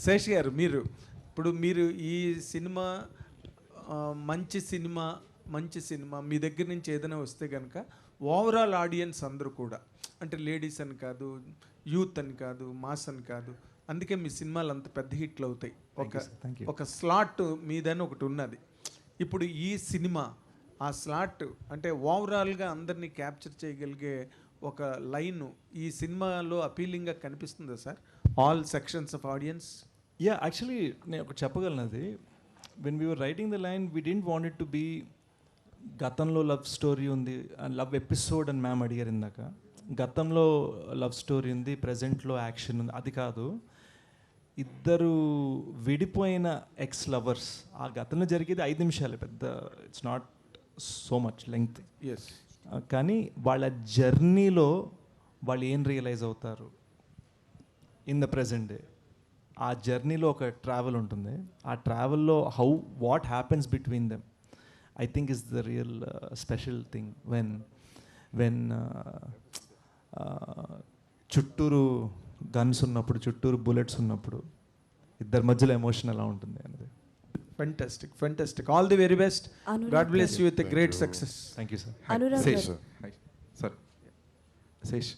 శేష్ గారు, మీరు ఈ సినిమా మంచి సినిమా మీ దగ్గర నుంచి ఏదైనా వస్తే కనుక ఓవరాల్ ఆడియన్స్ అందరూ కూడా, అంటే లేడీస్ అని కాదు, యూత్ అని కాదు, మాస్ అని కాదు, అందుకే మీ సినిమాలు అంత పెద్ద హిట్లు అవుతాయి. ఒక స్లాట్ మీదని ఒకటి ఉన్నది. ఇప్పుడు ఈ సినిమా ఆ స్లాట్ అంటే ఓవరాల్గా అందరినీ క్యాప్చర్ చేయగలిగే ఒక లైన్ ఈ సినిమాలో అపీలింగ్గా కనిపిస్తుందా sir, all sections of audience? Ya, actually నేను ఒకటి చెప్పగలను. అది when we were writing the line we didn't want it to be గతంలో లవ్ స్టోరీ ఉంది అండ్ లవ్ ఎపిసోడ్ అని మ్యామ్ అడిగారు ఇందాక. గతంలో లవ్ స్టోరీ ఉంది, ప్రజెంట్లో యాక్షన్ ఉంది, అది కాదు. ఇద్దరు విడిపోయిన ఎక్స్ లవర్స్, ఆ గతంలో జరిగేది 5 నిమిషాలే, పెద్ద it's not so much length. Yes. కానీ వాళ్ళ జర్నీలో వాళ్ళు ఏం రియలైజ్ అవుతారు ఇన్ ద ప్రజెంట్ డే, ఆ జర్నీలో ఒక ట్రావెల్ ఉంటుంది. ఆ ట్రావెల్లో what happens between them I think is the real special thing. When చుట్టూరు గన్స్ ఉన్నప్పుడు, చుట్టూరు బుల్లెట్స్ ఉన్నప్పుడు ఇద్దరి మధ్యలో ఎమోషన్ ఎలా ఉంటుంది అనేది. Fantastic. All the very best. God bless you with a great success. Thank you sir. Shesh, sir Shesh,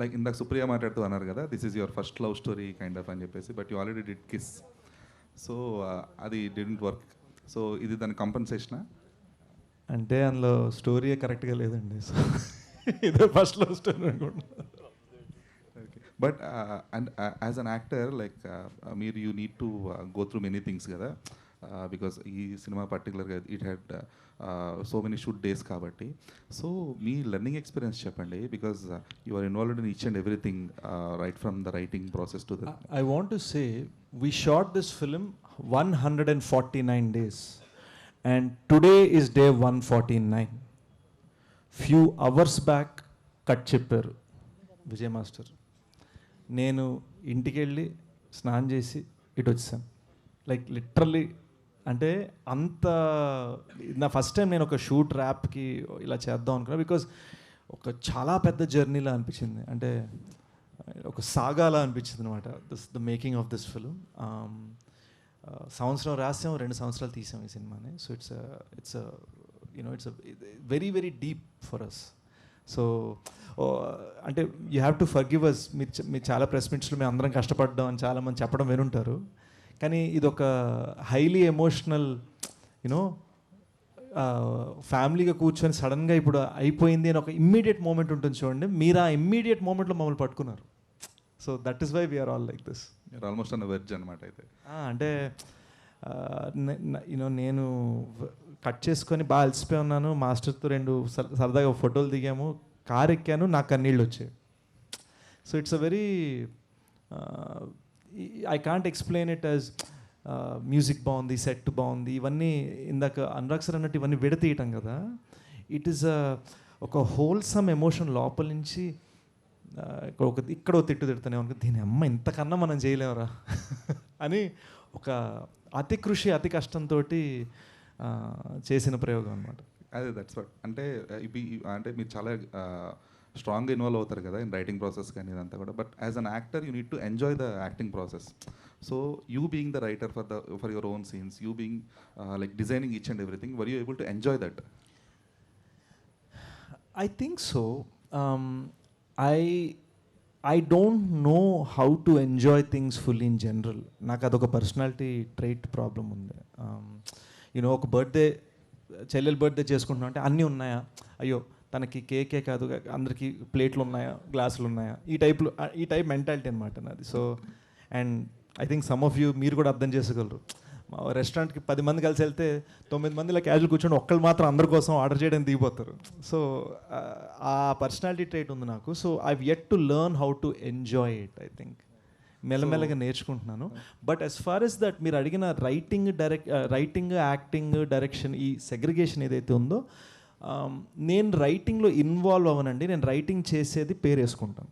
like ఇందాక సుప్రియ మాట్లాడుతూ అన్నారు కదా, this is your first love story kind of అని చెప్పేసి, but you already did kiss. So అది didn't work. So ఇది దాని కంపెన్సేషనా? అంటే అందులో స్టోరీ కరెక్ట్గా లేదండి. సో ఇదే ఫస్ట్ లవ్ స్టోరీ అనుకుంటున్నా. But and as an actor like మీరు you need to go through many things కదా, బికాస్ ఈ సినిమా పర్టికులర్గా it had so many shoot days కాబట్టి. సో మీ లెర్నింగ్ ఎక్స్పీరియన్స్ చెప్పండి, because you are involved in each and everything right from the writing process to the. I want to say we shot this film 149 days and today is day 149. Few hours back cut చెప్పారు Vijay master. నేను ఇంటికి వెళ్ళి స్నానం చేసి ఇటు వచ్చాను. Like literally, అంటే అంత నా ఫస్ట్ టైం నేను ఒక షూట్ ర్యాప్కి ఇలా చేద్దాం అనుకున్నా. బికాజ్ ఒక చాలా పెద్ద జర్నీలా అనిపించింది, అంటే ఒక సాగాలా అనిపించింది అనమాట the making of this film. సంవత్సరం రాసాం, 2 సంవత్సరాలు తీసాం ఈ సినిమాని. So it's very very deep for us. So అంటే you have to forgive us. మీరు చాలా ప్రెస్ మీట్స్లో మేము అందరం కష్టపడ్డాం అని చాలామంది చెప్పడం వినుంటారు. కానీ ఇది ఒక హైలీ ఎమోషనల్ యూనో ఫ్యామిలీగా కూర్చొని సడన్గా ఇప్పుడు అయిపోయింది అని ఒక ఇమ్మీడియట్ మూమెంట్ ఉంటుంది చూడండి. మీరు ఆ ఇమ్మీడియట్ మూమెంట్లో మమ్మల్ని పట్టుకున్నారు. So that is why we're all like this. Almost non veg అనమాట. అయితే అంటే నేను కట్ చేసుకొని బాగా అలసిపోయి ఉన్నాను. మాస్టర్తో 2 సరదాగా ఫోటోలు దిగాము, కార్ ఎక్కాను, నాకు కన్నీళ్ళు వచ్చాయి. So it's a very I can't explain it as music బాగుంది, సెట్ బాగుంది, ఇవన్నీ ఇందాక అనురాగ్ సార్ అన్నట్టు ఇవన్నీ విడతీయటం కదా. ఇట్ ఈస్ ఒక హోల్సమ్ ఎమోషన్ లోపల నుంచి. ఇక్కడ తిట్టు తిడుతూనే అనుకో, దీని అమ్మ ఇంతకన్నా మనం చేయలేమరా అని ఒక అతి కృషి, అతి కష్టంతో చేసిన ప్రయోగం అనమాట. అదే దట్స్ వాట్. అంటే అంటే మీరు చాలా స్ట్రాంగ్గా ఇన్వాల్వ్ అవుతారు కదా ఇన్ రైటింగ్ ప్రాసెస్ కానీ ఇదంతా కూడా. But as an actor you need to enjoy the acting process. So you being the writer for your own scenes, you being like designing each and everything, were you able to enjoy that? I think so. I don't know how to enjoy things fully in general. నాకు అదొక personality trait problem ఉంది. ఒక birthday, చెల్లెలు birthday చేసుకుంటున్నాం అంటే అన్నీ ఉన్నాయా, అయ్యో తనకి కేకే కాదు అందరికీ ప్లేట్లు ఉన్నాయా, గ్లాసులు ఉన్నాయా, ఈ టైప్ మెంటాలిటీ అనమాట నాది. So and I think some of you మీరు కూడా అర్థం చేసుకోగలరు. మా రెస్టారెంట్కి 10 మంది కలిసి వెళ్తే 9 మంది ఇలా క్యాజువల్ కూర్చొని ఒక్కళ్ళు మాత్రం అందరి కోసం ఆర్డర్ చేయడానికి దిగిపోతారు. సో ఆ పర్సనాలిటీ ట్రైట్ ఉంది నాకు. So I've yet to learn how to enjoy it. I think మెల్లమెల్లగా నేర్చుకుంటున్నాను. But as far as that మీరు అడిగిన రైటింగ్, యాక్టింగ్, డైరెక్షన్, ఈ సెగ్రిగేషన్ ఏదైతే ఉందో, నేను రైటింగ్లో ఇన్వాల్వ్ అవ్వనండి. నేను రైటింగ్ చేసేది పేరు వేసుకుంటాను.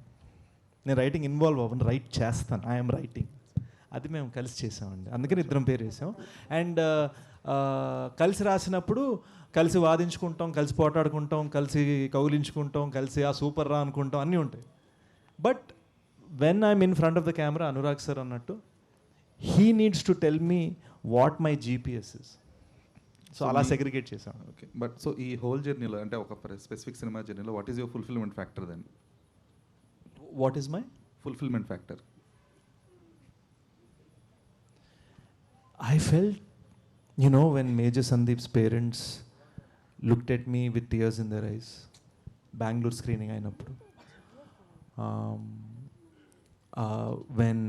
నేను రైటింగ్ ఇన్వాల్వ్ అవ్వను, రైట్ చేస్తాను. I'm writing. అది మేము కలిసి చేసామండి, అందుకని ఇద్దరం పేరు వేసాం. అండ్ కలిసి రాసినప్పుడు కలిసి వాదించుకుంటాం, కలిసి పోటాడుకుంటాం, కలిసి కౌలించుకుంటాం, కలిసి ఆ సూపర్ రా అనుకుంటాం, అన్నీ ఉంటాయి. But when I'm in front of the camera Anurag sir అన్నట్టు he needs to tell me what my GPS is. So అలా సెగ్రిగేట్ చేశాను. ఓకే, బట్ సో ఈ హోల్ జర్నీలో అంటే ఒక స్పెసిఫిక్ సినిమా జర్నీలో what is your fulfilment factor then? What is my fulfilment factor? I felt, you know, when Major Sandeep's parents looked at me with tears in their eyes, Bangalore screening అయినప్పుడు, when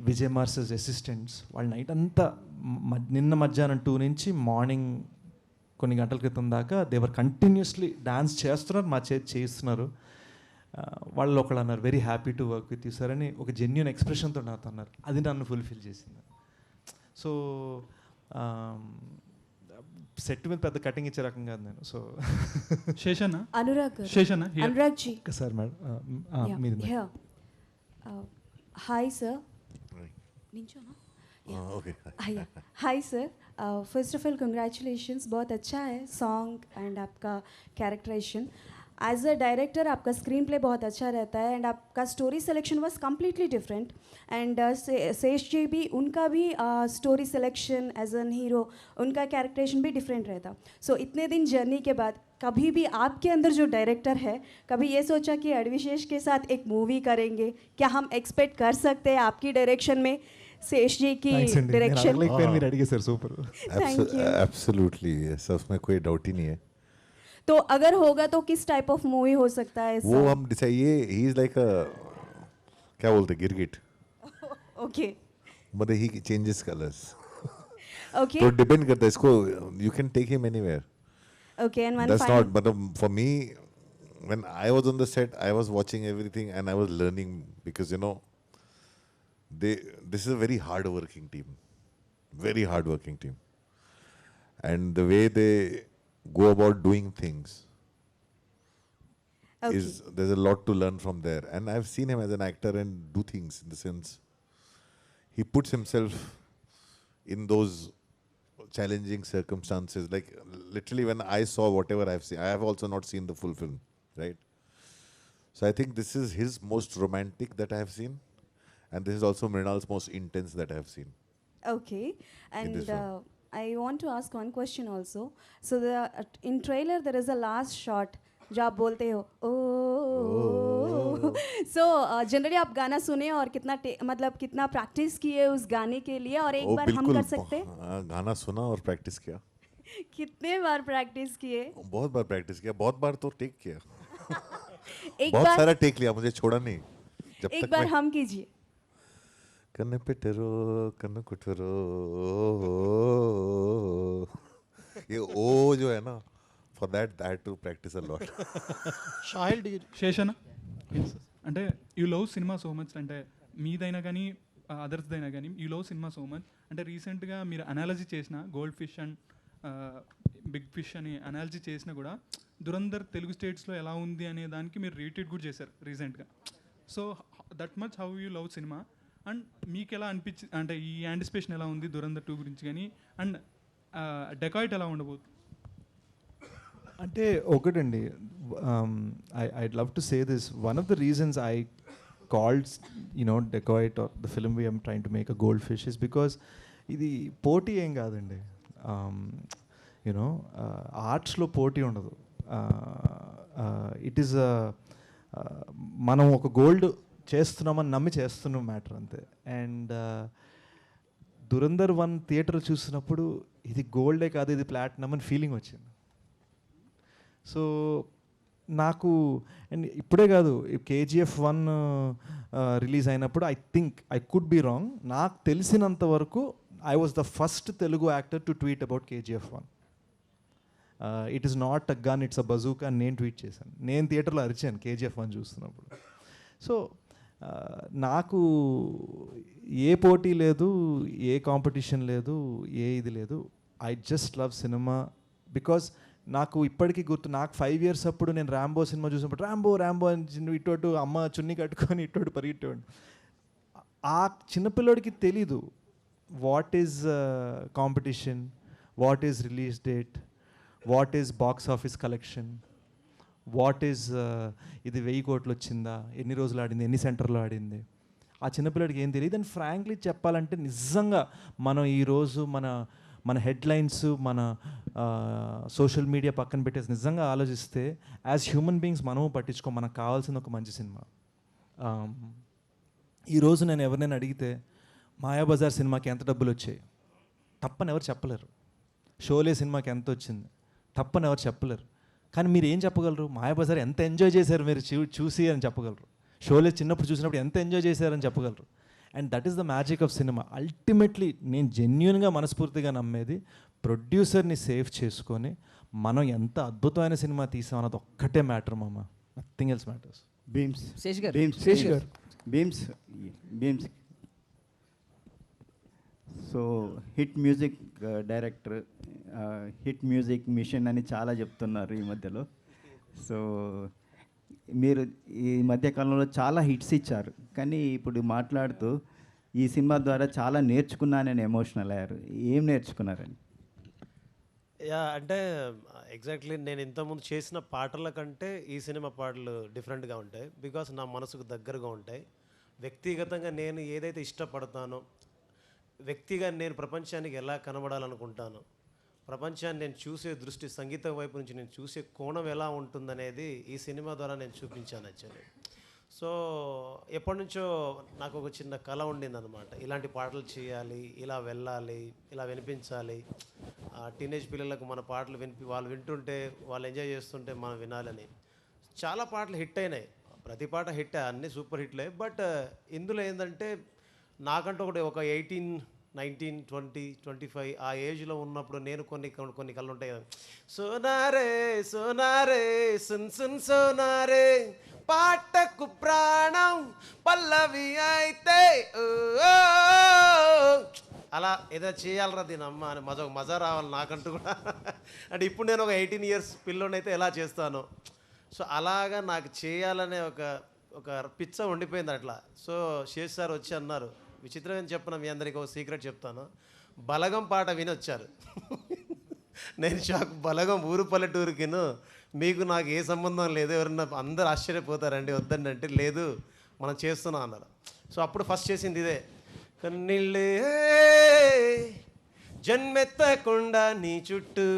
Vijay Mars's assistants వాళ్ళ night అంతా నిన్న మధ్యాహ్నం 2 నుంచి morning కొన్ని గంటల క్రితం దాకా దేవర్ కంటిన్యూస్లీ డాన్స్ చేస్తున్నారు, మా చేస్తున్నారు. వాళ్ళు ఒకళ్ళు అన్నారు very happy to work with you sir అని ఒక జెన్యున్ ఎక్స్ప్రెషన్తో నాతో అన్నారు. అది నన్ను ఫుల్ఫిల్ చేసింది. సో సెట్ మీద పెద్ద కటింగ్ ఇచ్చే రకం కాదు నేను. సో శేషన్న, అనురాగ్ శేషన్న అనురాగ్ జీ సార్ మేడం మీరు హాయ్ సార్. నించోనా? Okay hi sir, first of all congratulations, बहुत अच्छा है सॉन्ग एंड आपका कैरेक्टराइजेशन. एज अ डायरेक्टर आपका स्क्रीन प्ले बहुत अच्छा रहता है एंड आपका story selection was completely different and Sesh ji भी उनका भी story selection as an hero उनका कैरेक्टराइजेशन भी डिफरेंट रहता. सो इतने दिन जर्नी के बाद कभी भी आपके अंदर जो डायरेक्टर है कभी ये सोचा कि अडविशेष के साथ एक मूवी करेंगे? क्या हम एक्सपेक्ट कर सकते हैं आपकी डायरेक्शन में शेष जी की डायरेक्शन? మీరు అడిగేశారు, super. Thank you. Absolutely yes, उसमें कोई डाउट ही नहीं है. तो अगर होगा तो किस टाइप ऑफ मूवी हो सकता है? वो हम डिसाइड, ये ही इज लाइक अ क्या बोलते हैं, गिरगिट. ओके मतलब ही चेंजेस कलर्स, ओके तो डिपेंड करता है इसको. You can take him anywhere. Okay and one That's final not, but for me, when I was on the set, I was watching everything and I was learning because you know, this is a very hard working team, very hard working team, and the way they go about doing things Okay. is there's a lot to learn from there. And I've seen him as an actor and do things in the sense he puts himself in those challenging circumstances. Like literally when I saw whatever I've seen, I have also not seen the full film, right? So I think this is his most romantic that I have seen, and this is also Mrinal's most intense that I have seen. Okay, and this film. I want to ask one question also. So the in trailer there is a last shot जो आप बोलते हो ओ. So generally आप गाना सुने और कितना मतलब कितना प्रैक्टिस किए उस गाने के लिए, और एक ओ, बार हम बिल्कुल, कर सकते हैं? गाना सुना और प्रैक्टिस किया. कितने बार प्रैक्टिस किए? बहुत बार प्रैक्टिस किया, बहुत बार तो टेक किया. एक बहुत बार सारा टेक लिया, मुझे छोड़ा नहीं जब एक तक बार मैं हम कीजिए. कन्न पिटरो कन्न कुटरो. ये ओ जो है ना, for that I had to practice a lot. శేషన్న, అంటే you love cinema so much, అంటే మీదైనా కానీ అదర్స్దైనా కానీ you love cinema so much. అంటే రీసెంట్గా మీరు అనాలజీ చేసిన gold fish and big fish అని అనాలజీ చేసినా కూడా దురంధర్ తెలుగు స్టేట్స్లో ఎలా ఉంది అనే దానికి మీరు రీట్వీట్ కూడా చేశారు రీసెంట్గా. So that much how you love cinema, and మీకు ఎలా అనిపించి, అంటే ఈ యాంటిసిపేషన్ ఎలా ఉంది దురంధర్ 2 గురించి కానీ, అండ్ డెకాయిట్ ఎలా ఉండబోతుంది? అంటే ఒకటండి, I'd love to say this, one of the reasons I called Dacoit or the film we're trying to make a gold fish is because ఇది పోటీ ఏం కాదండి. యూనో ఆర్ట్స్లో పోటీ ఉండదు. ఇట్ ఈస్ మనం ఒక గోల్డ్ చేస్తున్నామని నమ్మి చేస్తున్న మ్యాటర్ అంతే. అండ్ దురంధర్ 1 థియేటర్ చూసినప్పుడు ఇది గోల్డే కాదు, ఇది ప్లాటినం అని ఫీలింగ్ వచ్చింది. సో నాకు, అండ్ ఇప్పుడే కాదు, KGF 1 రిలీజ్ అయినప్పుడు I think I could be wrong, నాకు తెలిసినంత వరకు I was the first Telugu actor to tweet about KGF 1. It is not a gun, it's a bazooka అని నేను ట్వీట్ చేశాను. నేను థియేటర్లో అరిచాను KGF 1 చూస్తున్నప్పుడు. సో నాకు ఏ పోటీ లేదు, ఏ కాంపిటీషన్ లేదు, ఏ ఇది లేదు. I just love cinema because నాకు ఇప్పటికీ గుర్తు, నాకు 5 years అప్పుడు నేను ర్యాంబో సినిమా చూసినప్పుడు ర్యాంబో అని ఇటు అమ్మ చున్నీ కట్టుకొని ఇటు పరిగెట్టేవాడు. ఆ చిన్నపిల్లోడికి తెలీదు what is competition, what is release date, what is box office collection, what is ఇది 1000 కోట్లు వచ్చిందా, ఎన్ని రోజులు ఆడింది, ఎన్ని సెంటర్లో ఆడింది, ఆ చిన్నపిల్లడికి ఏం తెలియదు. అండ్ ఫ్రాంక్లీ చెప్పాలంటే నిజంగా మనం ఈరోజు మన హెడ్లైన్స్, మన సోషల్ మీడియా పక్కన పెట్టేసి నిజంగా ఆలోచిస్తే యాజ్ హ్యూమన్ బీయింగ్స్ మనము పట్టించుకో, మనకు కావాల్సిన ఒక మంచి సినిమా. ఈరోజు నేను ఎవరినైనా అడిగితే మాయాబజార్ సినిమాకి ఎంత డబ్బులు వచ్చాయి తప్పని ఎవరు చెప్పలేరు. షోలే సినిమాకి ఎంత వచ్చింది తప్పని ఎవరు చెప్పలేరు. కానీ మీరు ఏం చెప్పగలరు? మాయాబజార్ ఎంత ఎంజాయ్ చేశారు మీరు చూసి అని చెప్పగలరు. షోలే చిన్నప్పుడు చూసినప్పుడు ఎంత ఎంజాయ్ చేశారని చెప్పగలరు. And that is the magic of cinema. Ultimately నేను జెన్యున్గా మనస్ఫూర్తిగా నమ్మేది ప్రొడ్యూసర్ని సేవ్ చేసుకొని మనం ఎంత అద్భుతమైన సినిమా తీసాం అన్నది ఒక్కటే మ్యాటర్ మామ, nothing else matters. Bheems Sesh గారు. Bheems so hit music director, hit music machine అని చాలా చెప్తున్నారు ఈ మధ్యలో. సో మీరు ఈ మధ్యకాలంలో చాలా హిట్స్ ఇచ్చారు, కానీ ఇప్పుడు మాట్లాడుతూ ఈ సినిమా ద్వారా చాలా నేర్చుకున్నానని ఎమోషనల్ అయ్యారు. ఏం నేర్చుకున్నారని? యా అంటే ఎగ్జాక్ట్లీ నేను ఇంతకుముందు చేసిన పాటల కంటే ఈ సినిమా పాటలు డిఫరెంట్గా ఉంటాయి. బికాస్ నా మనసుకు దగ్గరగా ఉంటాయి. వ్యక్తిగతంగా నేను ఏదైతే ఇష్టపడతానో, వ్యక్తిగా నేను ప్రపంచానికి ఎలా కనబడాలనుకుంటాను, ప్రపంచాన్ని నేను చూసే దృష్టి, సంగీతం వైపు నుంచి నేను చూసే కోణం ఎలా ఉంటుందనేది ఈ సినిమా ద్వారా నేను చూపించాను యాక్చువల్లీ. సో ఎప్పటి నుంచో నాకు ఒక చిన్న కళ ఉండిందనమాట, ఇలాంటి పాటలు చేయాలి, ఇలా వెళ్ళాలి, ఇలా వినిపించాలి, టీనేజ్ పిల్లలకు మన పాటలు వాళ్ళు వింటుంటే, వాళ్ళు ఎంజాయ్ చేస్తుంటే మనం వినాలని. చాలా పాటలు హిట్ అయినాయి, ప్రతి పాట హిట్, అన్నీ సూపర్ హిట్లే. బట్ ఇందులో ఏంటంటే నాకంటూ ఒక 18, 19, 20, 25 ఆ ఏజ్లో ఉన్నప్పుడు నేను కొన్ని కళ్ళు ఉంటాయి కదా. సోనారే సోనారే సున్ సున్ సోనారే పాటకు ప్రాణం పల్లవి అయితే అలా ఏదో చేయాలరా దీని అమ్మ అని మజా రావాలి నాకంటూ కూడా. అంటే ఇప్పుడు నేను ఒక 18 ఇయర్స్ పిల్లోనైతే ఎలా చేస్తాను. సో అలాగా నాకు చేయాలనే ఒక పిచ్చ ఉండిపోయింది అట్లా. సో శేష్ సార్ వచ్చి అన్నారు, విచిత్రమైన చెప్పను మీ అందరికీ ఒక సీక్రెట్ చెప్తాను, బలగం పాట విని వచ్చారు. నేను షాక్, బలగం ఊరు పల్లెటూరుకిను మీకు నాకు ఏ సంబంధం లేదు, ఎవరన్నా అందరు ఆశ్చర్యపోతారండి వద్దండి అంటే, లేదు మనం చేస్తున్నాం అన్నారు. సో అప్పుడు ఫస్ట్ చేసింది ఇదే, కన్నీళ్ళే జన్మెత్తకుండా నీ చుట్టూ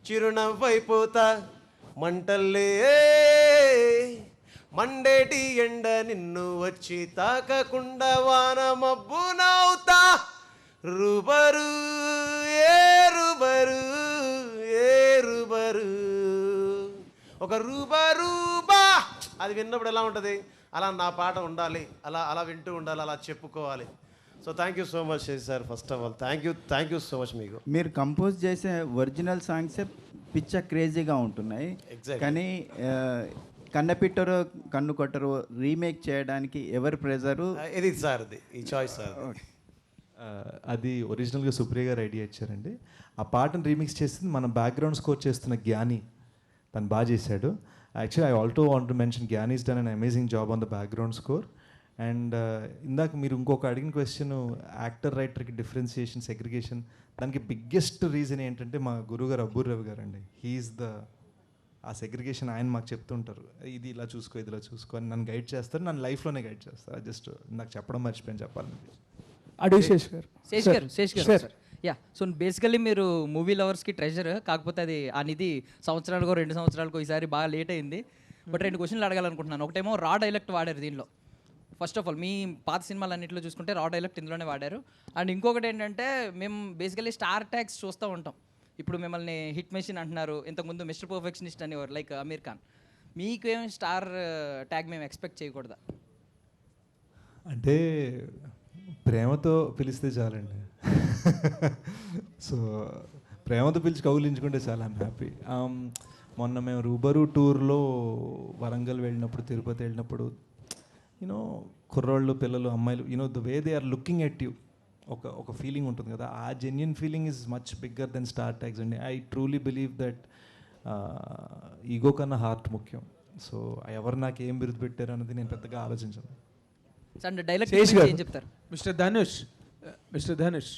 చిరునవ్వైపోతా మంటల్లే మండేటి ఎండ నిన్ను వచ్చి తాకకుండా వాన మబ్బు నవ్వుతా రుబరు ఏ రుబరు ఏ రుబరు ఒక రూబా. అది విన్నప్పుడు ఎలా ఉంటుంది, అలా నా పాట ఉండాలి, అలా వింటూ ఉండాలి, అలా చెప్పుకోవాలి. So thank you so much Shesh sir. First of all thank you so much. మీకు మీరు కంపోజ్ చేసే ఒరిజినల్ సాంగ్సే పిచ్చ క్రేజీగా ఉంటున్నాయి. కానీ కన్నపిట్టరు కన్ను కొట్టరు రీమేక్ చేయడానికి ఎవరి ప్రెజరు? ఇది సార్, ఈ చాయిస్ సార్. అది ఒరిజినల్గా సుప్రియ గారు ఐడియా ఇచ్చారండి. ఆ పాటను రీమిక్స్ చేసింది మన బ్యాక్గ్రౌండ్ స్కోర్ చేస్తున్న జ్ఞాని, తను బాగా చేశాడు. Actually I also want to mention Gnani is done an amazing job on the background score. And ఇందాక మీరు ఇంకొక అడిగిన క్వశ్చన్, యాక్టర్ రైటర్కి డిఫరెన్సియేషన్, సెగ్రిగేషన్, దానికి బిగ్గెస్ట్ రీజన్ ఏంటంటే మా గురుగారు అబ్బూర్ రవి గారు అండి. హీఈస్ ఆ సెగ్రిగేషన్ ఆయన మాకు చెప్తుంటారు, ఇది ఇలా చూసుకో, ఇది ఇలా చూసుకో అని నన్ను గైడ్ చేస్తారు, నన్ను లైఫ్లోనే గైడ్ చేస్తారు. జస్ట్ నాకు చెప్పడం మర్చిపోయాను చెప్పాలని. అడుగు శేష్ గారు. యా, సో బేసికల్లీ మీరు మూవీ లవర్స్కి ట్రెజర్, కాకపోతే అది ఆ నిధి సంవత్సరాలకో 2 సంవత్సరాలకో ఈసారి బాగా లేట్ అయింది. బట్ 2 క్వశ్చన్లు అడగాలనుకుంటున్నాను. ఒకటేమో రా డైలెక్ట్ వాడారు దీనిలో. ఫస్ట్ ఆఫ్ ఆల్ మీ పాత సినిమాలన్నింటిలో చూసుకుంటే రా డైలెక్ట్ ఇందులోనే వాడారు. అండ్ ఇంకొకటి ఏంటంటే మేము బేసికల్లీ స్టార్ ట్యాగ్స్ చూస్తూ ఉంటాం. ఇప్పుడు మిమ్మల్ని హిట్ మెషిన్ అంటున్నారు, ఇంతకుముందు మిస్టర్ పర్ఫెక్షనిస్ట్ అనేవారు లైక్ అమీర్ ఖాన్. మీకు ఏం స్టార్ ట్యాగ్ మేము ఎక్స్పెక్ట్ చేయకూడదా? అంటే ప్రేమతో పిలిస్తే చాలండి. సో ప్రేమతో పిలిచి కౌలించుకుంటే చాలా ఐమ్ హ్యాపీ. మొన్న మేము రూబరు టూర్లో వరంగల్ వెళ్ళినప్పుడు, తిరుపతి వెళ్ళినప్పుడు, యూనో కుర్రోళ్ళు, పిల్లలు, అమ్మాయిలు, you know the way they are looking at you, ఒక ఫీలింగ్ ఉంటుంది కదా, ఆ genuine feeling is much bigger than star tags అండి. I truly believe that ego కన్నా హార్ట్ ముఖ్యం. సో ఎవరు నాకు ఏం బిరుదు పెట్టారు అన్నది నేను పెద్దగా ఆలోచించాను. డైలాగ్ ఏం చెప్తారు? మిస్టర్ ధనుష్